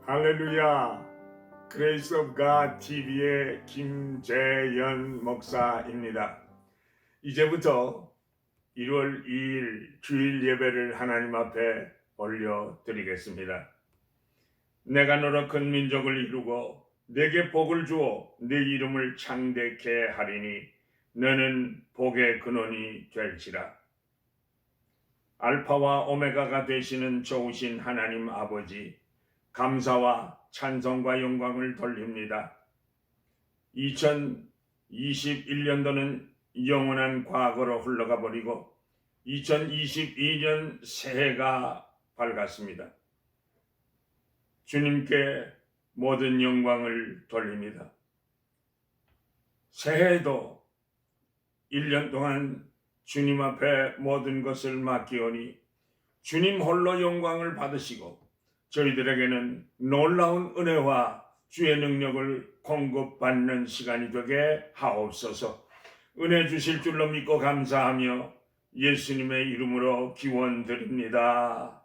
할렐루야. 그레이스 오브 갓 TV의 김재현 목사입니다. 이제부터 1월 2일 주일 예배를 하나님 앞에 올려드리겠습니다. 내가 너로 큰 민족을 이루고 내게 복을 주어 내 이름을 창대케 하리니 너는 복의 근원이 될지라. 알파와 오메가가 되시는 좋으신 하나님 아버지, 감사와 찬송과 영광을 돌립니다. 2021년도는 영원한 과거로 흘러가 버리고 2022년 새해가 밝았습니다. 주님께 모든 영광을 돌립니다. 새해에도 1년 동안 주님 앞에 모든 것을 맡기오니 주님 홀로 영광을 받으시고 저희들에게는 놀라운 은혜와 주의 능력을 공급받는 시간이 되게 하옵소서. 은혜 주실 줄로 믿고 감사하며 예수님의 이름으로 기원드립니다.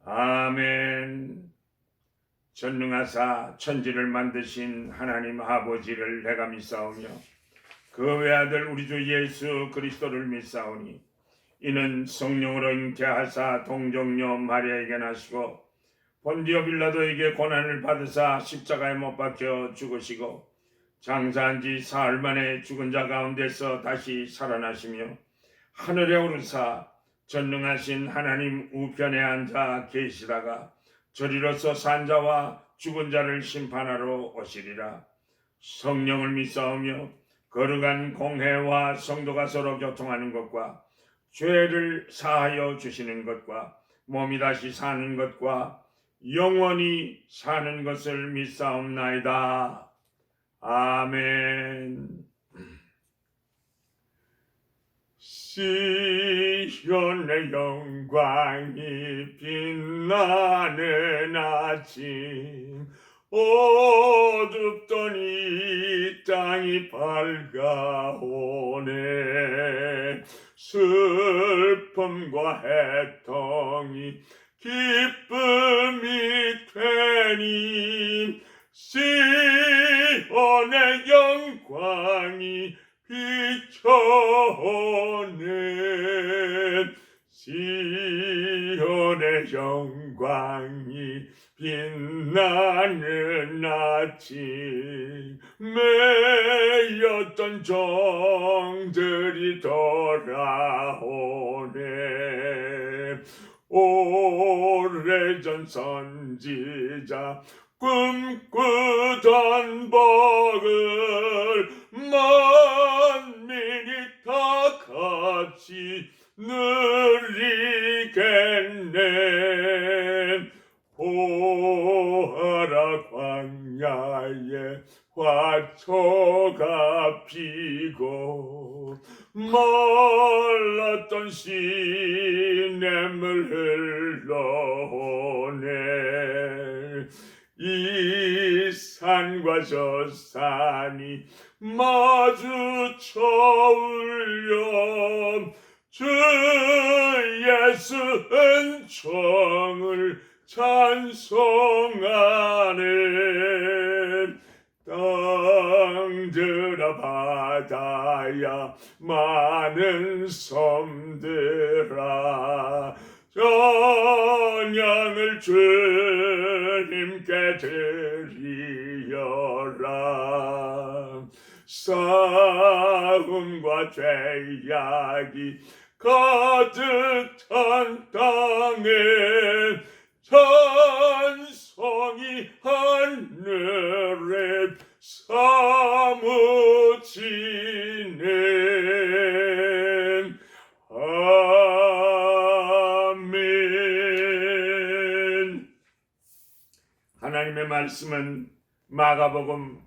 아멘. 전능하사 천지를 만드신 하나님 아버지를 내가 믿사오며 그 외아들 우리 주 예수 그리스도를 믿사오니 이는 성령으로 잉태하사 동정녀 마리아에게 나시고 본디오 빌라도에게 고난을 받으사 십자가에 못 박혀 죽으시고 장사한 지 사흘 만에 죽은 자 가운데서 다시 살아나시며 하늘에 오르사 전능하신 하나님 우편에 앉아 계시다가 저리로서 산 자와 죽은 자를 심판하러 오시리라. 성령을 믿사오며 거룩한 공회와 성도가 서로 교통하는 것과 죄를 사하여 주시는 것과 몸이 다시 사는 것과 영원히 사는 것을 믿사옵나이다. 아멘. 시온의 영광이 빛나는 아침 어둡던 이 땅이 밝아오네. 슬픔과 해통이 기쁨이 되니 시온의 영광이 비춰오네. 시온의 영광이 빛나는 아침 매였던 종들이 돌아오네. 오래전 선지자 꿈꾸던 복을 만민이 다 같이 누리겠네. 보아라 광야에 화초가 피고 말랐던 시냇물 흘러오네. 이 산과 저 산이 마주쳐 울려 주 예수 은총을 찬송하네. 땅들아 바다야 많은 섬들아 찬양을 주님께 드리어라. 싸움과 죄악이 가득 찬 땅에 찬송이 하늘에 사무치네. 아멘. 하나님의 말씀은 마가복음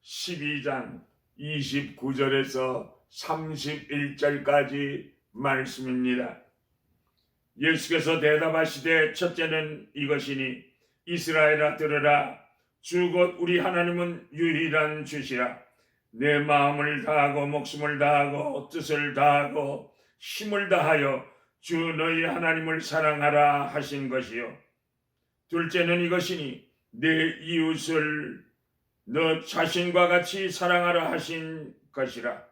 12장 29절에서 31절까지 말씀입니다. 예수께서 대답하시되 첫째는 이것이니 이스라엘아 들으라. 주 곧 우리 하나님은 유일한 주시라. 내 마음을 다하고 목숨을 다하고 뜻을 다하고 힘을 다하여 주 너희 하나님을 사랑하라 하신 것이요 둘째는 이것이니 내 이웃을 너 자신과 같이 사랑하라 하신 것이라.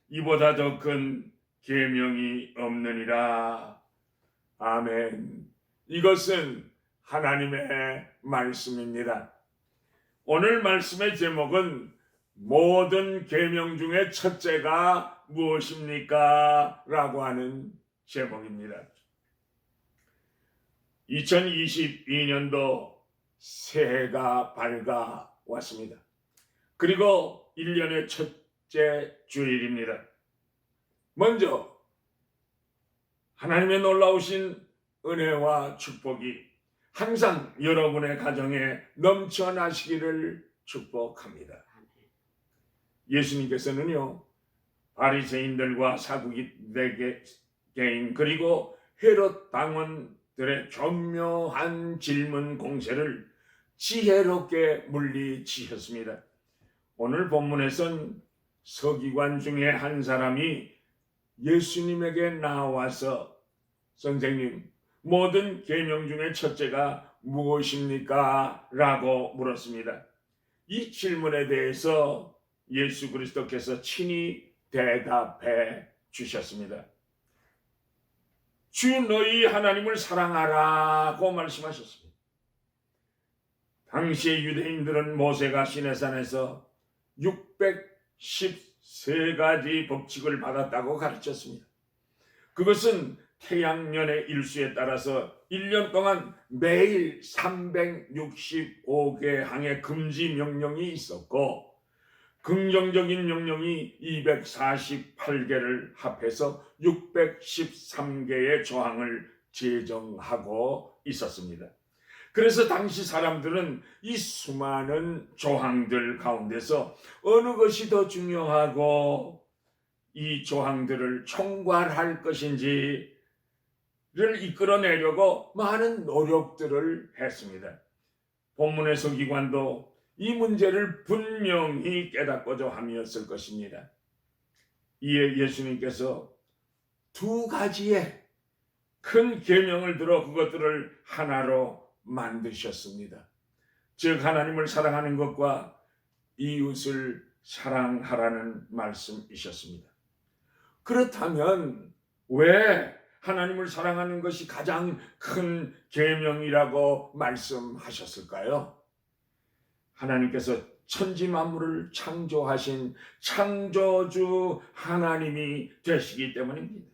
이보다 더 큰 계명이 없느니라. 아멘. 이것은 하나님의 말씀입니다. 오늘 말씀의 제목은 모든 계명 중에 첫째가 무엇입니까? 라고 하는 제목입니다. 2022년도 새해가 밝아왔습니다. 그리고 1년의 첫째 주일입니다. 먼저 하나님의 놀라우신 은혜와 축복이 항상 여러분의 가정에 넘쳐나시기를 축복합니다. 예수님께서는요, 바리새인들과 사두개인 그리고 헤롯 당원들의 교묘한 질문 공세를 지혜롭게 물리치셨습니다. 오늘 본문에선 서기관 중에 한 사람이 예수님에게 나와서 선생님, 모든 계명 중에 첫째가 무엇입니까? 라고 물었습니다. 이 질문에 대해서 예수 그리스도께서 친히 대답해 주셨습니다. 주 너희 하나님을 사랑하라고 말씀하셨습니다. 당시의 유대인들은 모세가 시내산에서 613가지 법칙을 받았다고 가르쳤습니다. 그것은 태양년의 일수에 따라서 1년 동안 매일 365개 항의 금지 명령이 있었고, 긍정적인 명령이 248개를 합해서 613개의 조항을 제정하고 있었습니다. 그래서 당시 사람들은 이 수많은 조항들 가운데서 어느 것이 더 중요하고 이 조항들을 총괄할 것인지를 이끌어내려고 많은 노력들을 했습니다. 본문의 서기관도 이 문제를 분명히 깨닫고자 함이었을 것입니다. 이에 예수님께서 두 가지의 큰 계명을 들어 그것들을 하나로 만드셨습니다. 즉 하나님을 사랑하는 것과 이웃을 사랑하라는 말씀이셨습니다. 그렇다면 왜 하나님을 사랑하는 것이 가장 큰 계명이라고 말씀하셨을까요? 하나님께서 천지 만물을 창조하신 창조주 하나님이 되시기 때문입니다.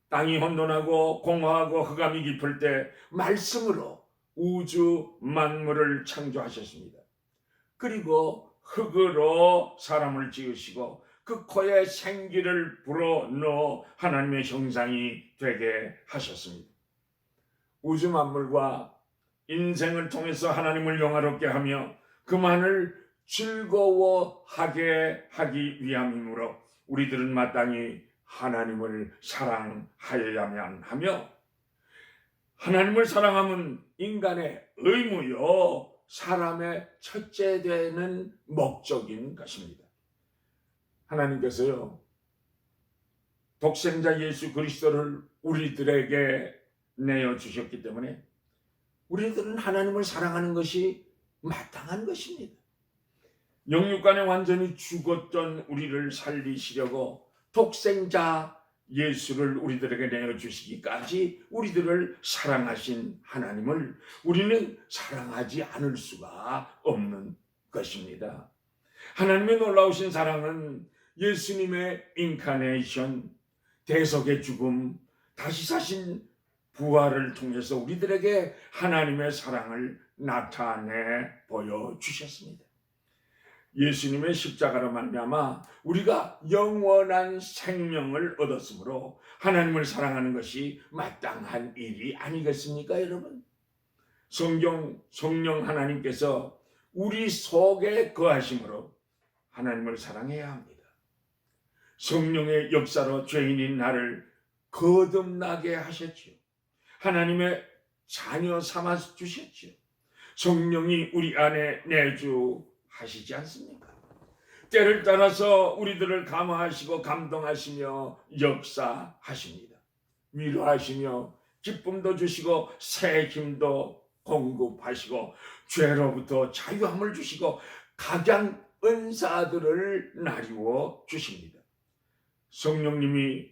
땅이 혼돈하고 공허하고 흑암이 깊을 때 말씀으로 우주 만물을 창조하셨습니다. 그리고 흙으로 사람을 지으시고 그 코에 생기를 불어넣어 하나님의 형상이 되게 하셨습니다. 우주 만물과 인생을 통해서 하나님을 영화롭게 하며 그만을 즐거워하게 하기 위함이므로 우리들은 마땅히 하나님을 사랑하여야만 하며, 하나님을 사랑함은 인간의 의무요 사람의 첫째 되는 목적인 것입니다. 하나님께서요 독생자 예수 그리스도를 우리들에게 내어주셨기 때문에 우리들은 하나님을 사랑하는 것이 마땅한 것입니다. 영육간에 완전히 죽었던 우리를 살리시려고 독생자 예수를 우리들에게 내어주시기까지 우리들을 사랑하신 하나님을 우리는 사랑하지 않을 수가 없는 것입니다. 하나님의 놀라우신 사랑은 예수님의 인카네이션, 대속의 죽음, 다시 사신 부활을 통해서 우리들에게 하나님의 사랑을 나타내 보여주셨습니다. 예수님의 십자가로 말미암아 우리가 영원한 생명을 얻었으므로 하나님을 사랑하는 것이 마땅한 일이 아니겠습니까, 여러분? 성령 하나님께서 우리 속에 거하심으로 하나님을 사랑해야 합니다. 성령의 역사로 죄인인 나를 거듭나게 하셨지요. 하나님의 자녀 삼아 주셨지요. 성령이 우리 안에 내주하시지 않습니까? 때를 따라서 우리들을 감화하시고 감동하시며 역사하십니다. 위로하시며 기쁨도 주시고 새 힘도 공급하시고 죄로부터 자유함을 주시고 각양 은사들을 나누어 주십니다. 성령님이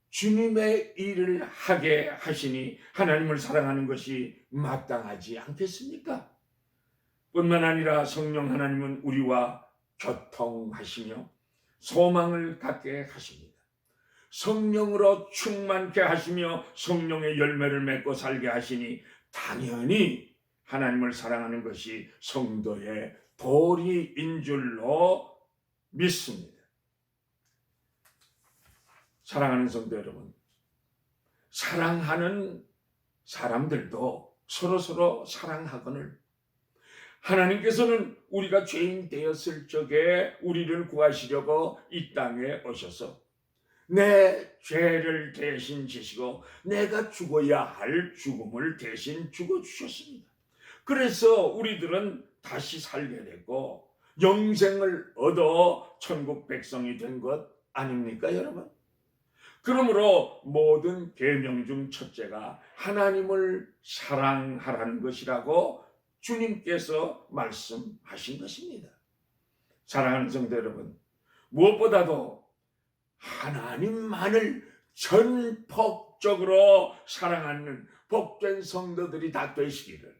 주님의 일을 하게 하시니 하나님을 사랑하는 것이 마땅하지 않겠습니까? 뿐만 아니라 성령 하나님은 우리와 교통하시며 소망을 갖게 하십니다. 성령으로 충만케 하시며 성령의 열매를 맺고 살게 하시니 당연히 하나님을 사랑하는 것이 성도의 도리인 줄로 믿습니다. 사랑하는 성도 여러분, 사랑하는 사람들도 서로서로 사랑하거늘 하나님께서는 우리가 죄인 되었을 적에 우리를 구하시려고 이 땅에 오셔서 내 죄를 대신 지시고 내가 죽어야 할 죽음을 대신 죽어주셨습니다. 그래서 우리들은 다시 살게 되고 영생을 얻어 천국 백성이 된 것 아닙니까 여러분? 그러므로 모든 계명 중 첫째가 하나님을 사랑하라는 것이라고 주님께서 말씀하신 것입니다. 사랑하는 성도 여러분, 무엇보다도 하나님만을 전폭적으로 사랑하는 복된 성도들이 다 되시기를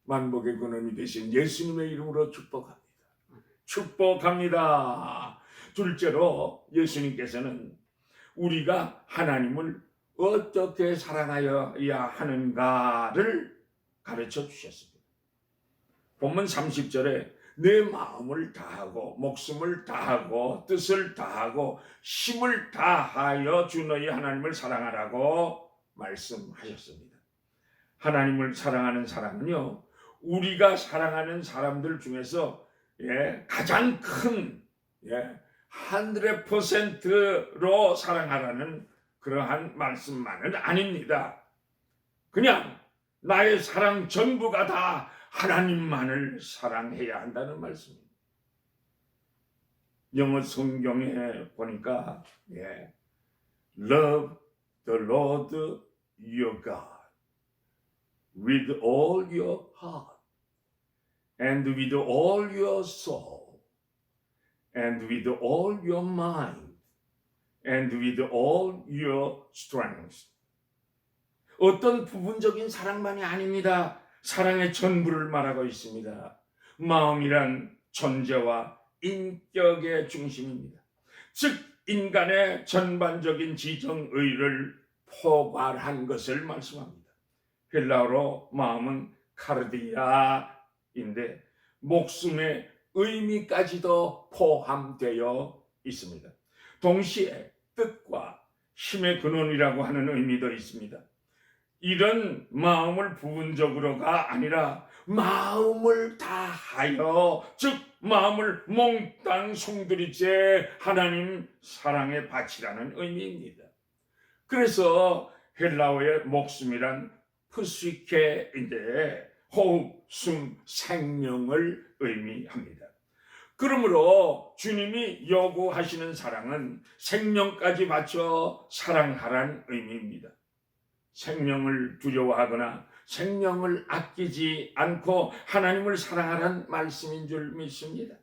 만복의 근원이 되신 예수님의 이름으로 축복합니다. 축복합니다. 둘째로 예수님께서는 우리가 하나님을 어떻게 사랑하여야 하는가를 가르쳐 주셨습니다. 본문 30절에 내 마음을 다하고 목숨을 다하고 뜻을 다하고 힘을 다하여 주 너희 하나님을 사랑하라고 말씀하셨습니다. 하나님을 사랑하는 사람은요, 우리가 사랑하는 사람들 중에서 가장 큰 100%로 사랑하라는 그러한 말씀만은 아닙니다. 그냥 나의 사랑 전부가 다 하나님만을 사랑해야 한다는 말씀입니다. 영어 성경에 보니까 Love the Lord your God with all your heart and with all your soul and with all your mind and with all your strength. 어떤 부분적인 사랑만이 아닙니다. 사랑의 전부를 말하고 있습니다. 마음이란 존재와 인격의 중심입니다. 즉 인간의 전반적인 지정의를 포괄한 것을 말씀합니다. 헬라어로 마음은 카르디아인데 목숨의 의미까지도 포함되어 있습니다. 동시에 뜻과 힘의 근원이라고 하는 의미도 있습니다. 이런 마음을 부분적으로가 아니라 마음을 다하여, 즉 마음을 몽땅 송두리째 하나님 사랑의 밭이라는 의미입니다. 그래서 헬라어의 목숨이란 프시케인데 호흡, 숨, 생명을 의미합니다. 그러므로 주님이 요구하시는 사랑은 생명까지 바쳐 사랑하라는 의미입니다. 생명을 두려워하거나 생명을 아끼지 않고 하나님을 사랑하라는 말씀인 줄 믿습니다.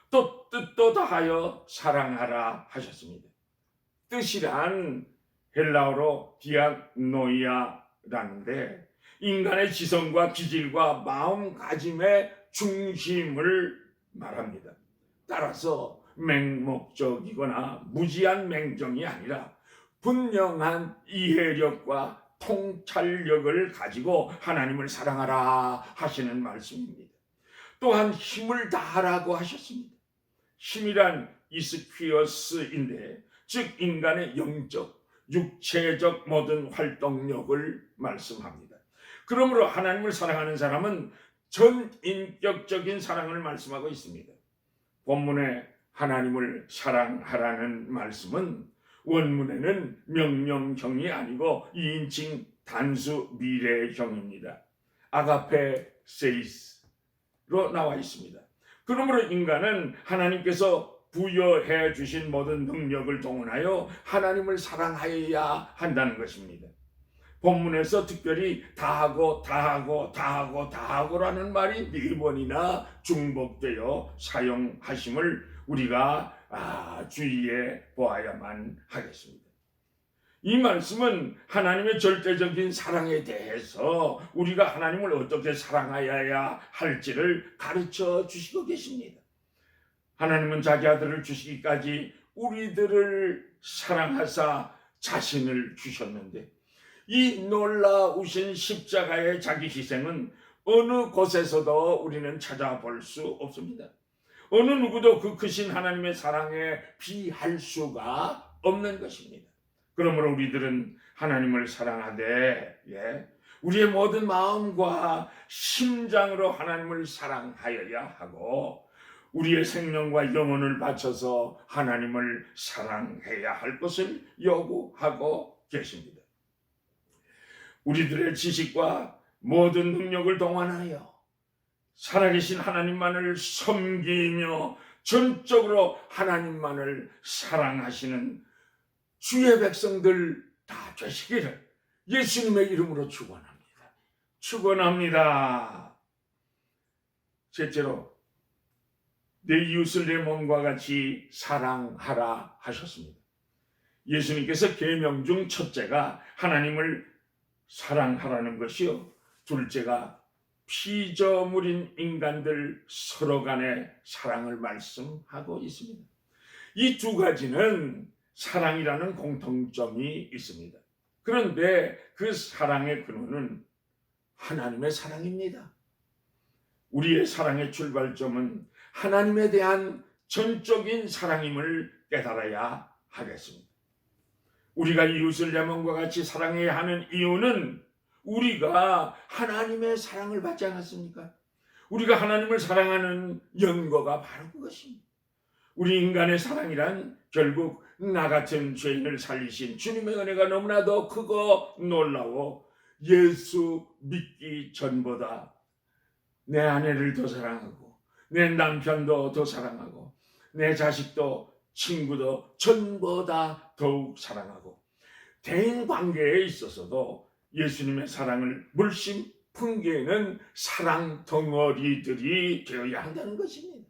또 뜻도 다하여 사랑하라 하셨습니다. 뜻이란 헬라어로 디아노이아라는데 인간의 지성과 기질과 마음가짐의 중심을 말합니다. 따라서 맹목적이거나 무지한 맹정이 아니라 분명한 이해력과 통찰력을 가지고 하나님을 사랑하라 하시는 말씀입니다. 또한 힘을 다하라고 하셨습니다. 힘이란 이스퀴어스인데 즉 인간의 영적, 육체적 모든 활동력을 말씀합니다. 그러므로 하나님을 사랑하는 사람은 전인격적인 사랑을 말씀하고 있습니다. 본문에 하나님을 사랑하라는 말씀은 원문에는 명령형이 아니고 2인칭 단수 미래형입니다. 아가페 세이스로 나와 있습니다. 그러므로 인간은 하나님께서 부여해 주신 모든 능력을 동원하여 하나님을 사랑하여야 한다는 것입니다. 본문에서 특별히 다하고라는 말이 4번이나 중복되어 사용하심을 우리가 주의해 보아야만 하겠습니다. 이 말씀은 하나님의 절대적인 사랑에 대해서 우리가 하나님을 어떻게 사랑하여야 할지를 가르쳐 주시고 계십니다. 하나님은 자기 아들을 주시기까지 우리들을 사랑하사 자신을 주셨는데, 이 놀라우신 십자가의 자기 희생은 어느 곳에서도 우리는 찾아볼 수 없습니다. 어느 누구도 그 크신 하나님의 사랑에 비할 수가 없는 것입니다. 그러므로 우리들은 하나님을 사랑하되 우리의 모든 마음과 심장으로 하나님을 사랑하여야 하고, 우리의 생명과 영혼을 바쳐서 하나님을 사랑해야 할 것을 요구하고 계십니다. 우리들의 지식과 모든 능력을 동원하여 살아계신 하나님만을 섬기며 전적으로 하나님만을 사랑하시는 주의 백성들 다 되시기를 예수님의 이름으로 축원합니다. 축원합니다. 셋째로, 내 이웃을 내 몸과 같이 사랑하라 하셨습니다. 예수님께서 계명 중 첫째가 하나님을 사랑하라는 것이요, 둘째가 피조물인 인간들 서로 간의 사랑을 말씀하고 있습니다. 이 두 가지는 사랑이라는 공통점이 있습니다. 그런데 그 사랑의 근원은 하나님의 사랑입니다. 우리의 사랑의 출발점은 하나님에 대한 전적인 사랑임을 깨달아야 하겠습니다. 우리가 이웃을 내 몸과 같이 사랑해야 하는 이유는 우리가 하나님의 사랑을 받지 않았습니까? 우리가 하나님을 사랑하는 연고가 바로 그것입니다. 우리 인간의 사랑이란 결국 나 같은 죄인을 살리신 주님의 은혜가 너무나도 크고 놀라워 예수 믿기 전보다 내 아내를 더 사랑하고, 내 남편도 더 사랑하고, 내 자식도 친구도 전보다 더욱 사랑하고, 대인관계에 있어서도 예수님의 사랑을 물씬 풍기는 사랑 덩어리들이 되어야 한다는 것입니다.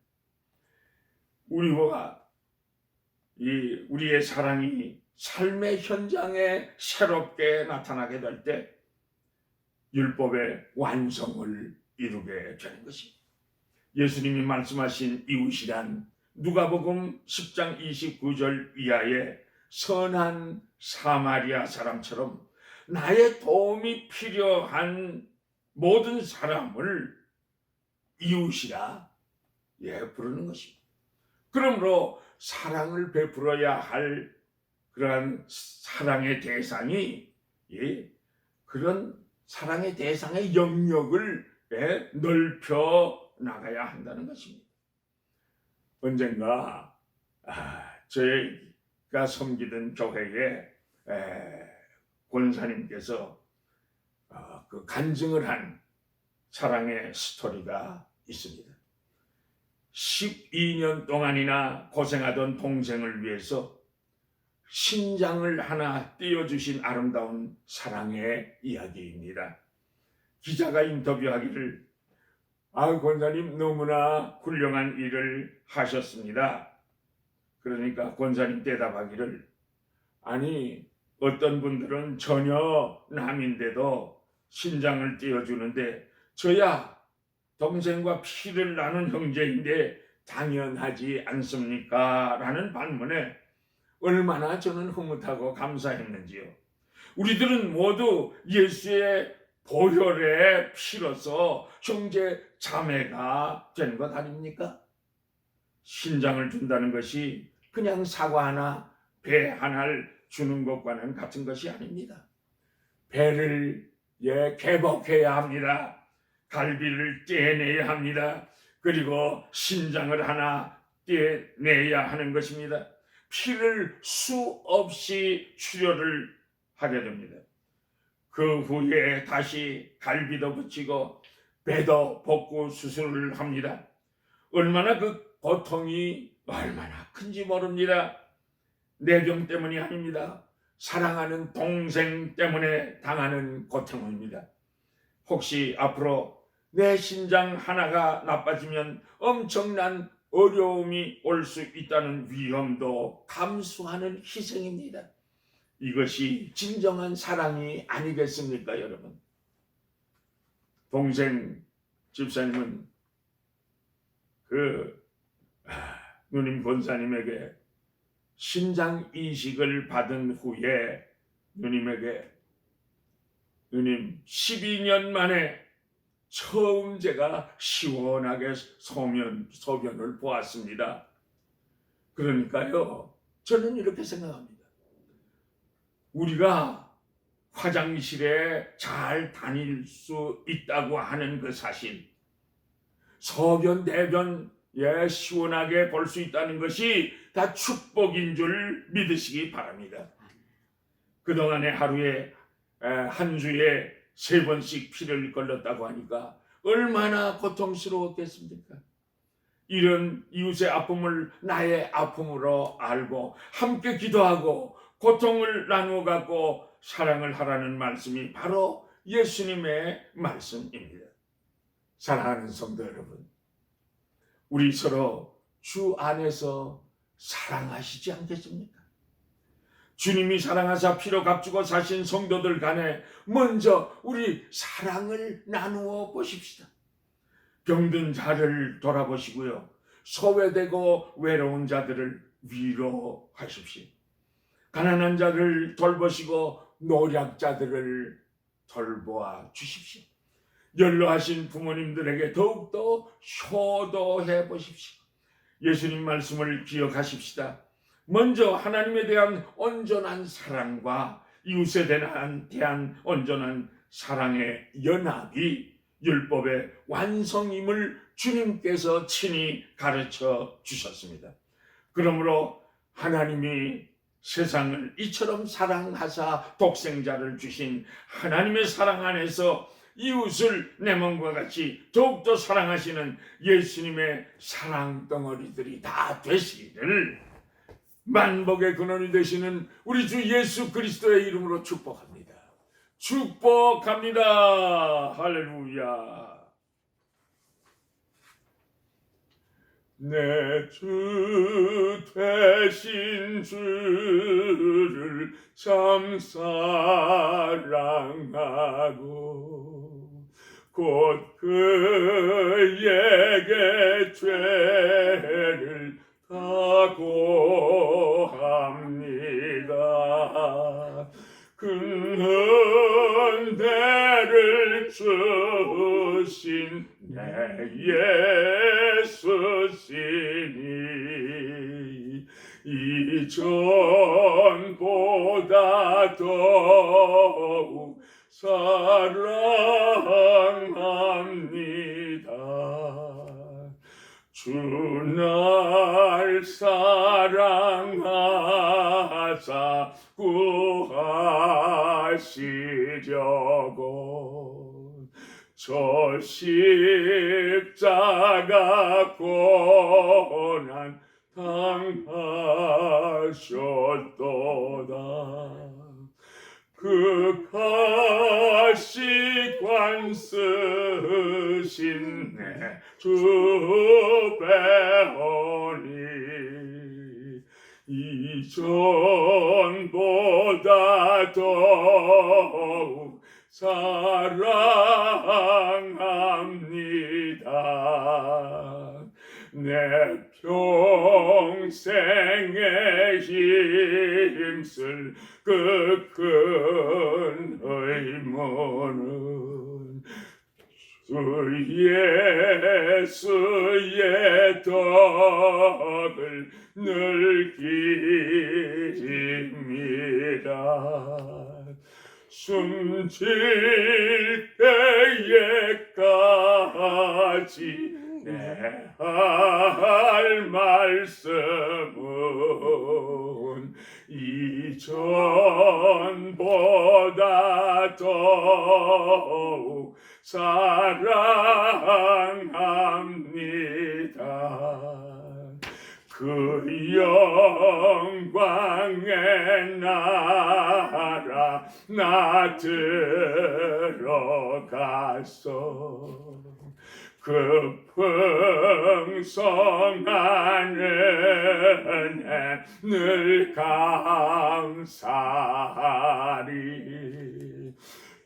우리의 사랑이 삶의 현장에 새롭게 나타나게 될 때 율법의 완성을 이루게 되는 것입니다. 예수님이 말씀하신 이웃이란 누가복음 10장 29절 이하의 선한 사마리아 사람처럼 나의 도움이 필요한 모든 사람을 이웃이라 부르는 것입니다. 그러므로 사랑을 베풀어야 할 그러한 사랑의 대상이 그런 사랑의 대상의 영역을 넓혀 나가야 한다는 것입니다. 언젠가 저희가 섬기던 교회에 권사님께서 그 간증을 한 사랑의 스토리가 있습니다. 12년 동안이나 고생하던 동생을 위해서 신장을 하나 띄워주신 아름다운 사랑의 이야기입니다. 기자가 인터뷰하기를 권사님 너무나 훌륭한 일을 하셨습니다. 그러니까 권사님 대답하기를 어떤 분들은 전혀 남인데도 신장을 띄워주는데 저야 동생과 피를 나눈 형제인데 당연하지 않습니까? 라는 반문에 얼마나 저는 흐뭇하고 감사했는지요. 우리들은 모두 예수의 보혈의 피로서 형제 자매가 된 것 아닙니까? 신장을 준다는 것이 그냥 사과 하나, 배 하나를 주는 것과는 같은 것이 아닙니다. 배를 개복해야 합니다. 갈비를 떼내야 합니다. 그리고 신장을 하나 떼내야 하는 것입니다. 피를 수없이 출혈을 하게 됩니다. 그 후에 다시 갈비도 붙이고 배도 벗고 수술을 합니다. 얼마나 그 고통이 얼마나 큰지 모릅니다. 내병 때문이 아닙니다. 사랑하는 동생 때문에 당하는 고통입니다. 혹시 앞으로 내 신장 하나가 나빠지면 엄청난 어려움이 올 수 있다는 위험도 감수하는 희생입니다. 이것이 진정한 사랑이 아니겠습니까, 여러분? 동생 집사님은 누님 권사님에게 신장 이식을 받은 후에 누님에게 누님 12년 만에 처음 제가 시원하게 소변을 보았습니다. 그러니까요, 저는 이렇게 생각합니다. 우리가 화장실에 잘 다닐 수 있다고 하는 그 사실, 소변, 대변 시원하게 볼 수 있다는 것이 다 축복인 줄 믿으시기 바랍니다. 그동안에 하루에 한 주에 3번씩 피를 걸렀다고 하니까 얼마나 고통스러웠겠습니까? 이런 이웃의 아픔을 나의 아픔으로 알고 함께 기도하고 고통을 나누어 갖고 사랑을 하라는 말씀이 바로 예수님의 말씀입니다. 사랑하는 성도 여러분, 우리 서로 주 안에서 사랑하시지 않겠습니까? 주님이 사랑하사 피로 값주고 사신 성도들 간에 먼저 우리 사랑을 나누어 보십시다. 병든 자를 돌아보시고요, 소외되고 외로운 자들을 위로하십시오. 가난한 자를 돌보시고 노략자들을 돌보아 주십시오. 연로하신 부모님들에게 더욱더 효도해 보십시오. 예수님 말씀을 기억하십시다. 먼저 하나님에 대한 온전한 사랑과 이웃에 대한 온전한 사랑의 연합이 율법의 완성임을 주님께서 친히 가르쳐 주셨습니다. 그러므로 하나님이 세상을 이처럼 사랑하사 독생자를 주신 하나님의 사랑 안에서 이웃을 내 몸과 같이 더욱더 사랑하시는 예수님의 사랑 덩어리들이 다 되시기를 만복의 근원이 되시는 우리 주 예수 그리스도의 이름으로 축복합니다. 축복합니다. 할렐루야. 내 주 되신 주를 참 사랑하고 곧 그에게 죄를 다고 합니다. 큰 은혜를 주신 내 예수시니 이전보다 더욱 사랑합니다. 주 날 사랑하사 구하시려고 저 십자가 고난 당하셨도다. 그 가시관 쓰신 내 주 배우니 이전보다 더욱 사랑합니다. 내 평생에 힘쓸 그 큰 의무는 주 예수의 덕을 늘 기립니다. 숨질 때에까지 내 할 말씀은 이전보다 더욱 사랑합니다. 그 영광의 나라 나 들어가서 그 풍성한 은혜 늘 감사하리.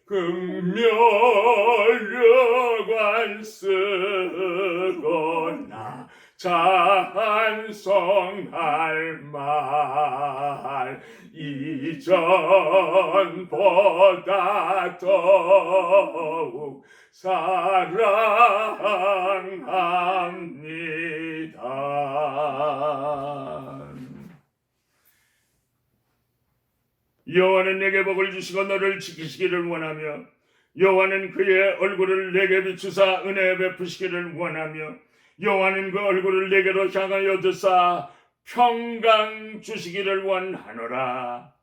금멸류관 쓰고 나 찬송할 말 이전보다 더욱 사랑합니다. 여호와는 내게 복을 주시고 너를 지키시기를 원하며 여호와는 그의 얼굴을 내게 비추사 은혜 베푸시기를 원하며 여호와는 그 얼굴을 내게로 향하여 드사 평강 주시기를 원하노라.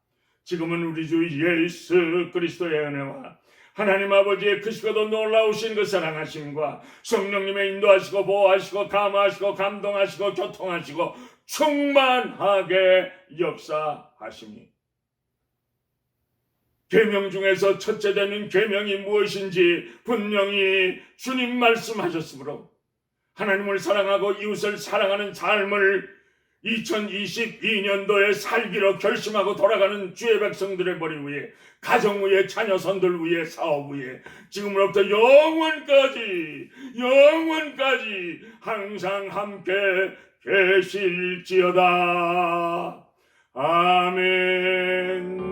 지금은 우리 주 예수 그리스도의 은혜와 하나님 아버지의 크시고도 놀라우신 그 사랑하심과 성령님의 인도하시고 보호하시고 감화하시고 감동하시고 교통하시고 충만하게 역사하심이 계명 중에서 첫째 되는 계명이 무엇인지 분명히 주님 말씀하셨으므로 하나님을 사랑하고 이웃을 사랑하는 삶을 2022년도에 살기로 결심하고 돌아가는 주의 백성들의 머리 위에, 가정 위에, 자녀선들 위에, 사업 위에 지금으로부터 영원까지 항상 함께 계실지어다. 아멘.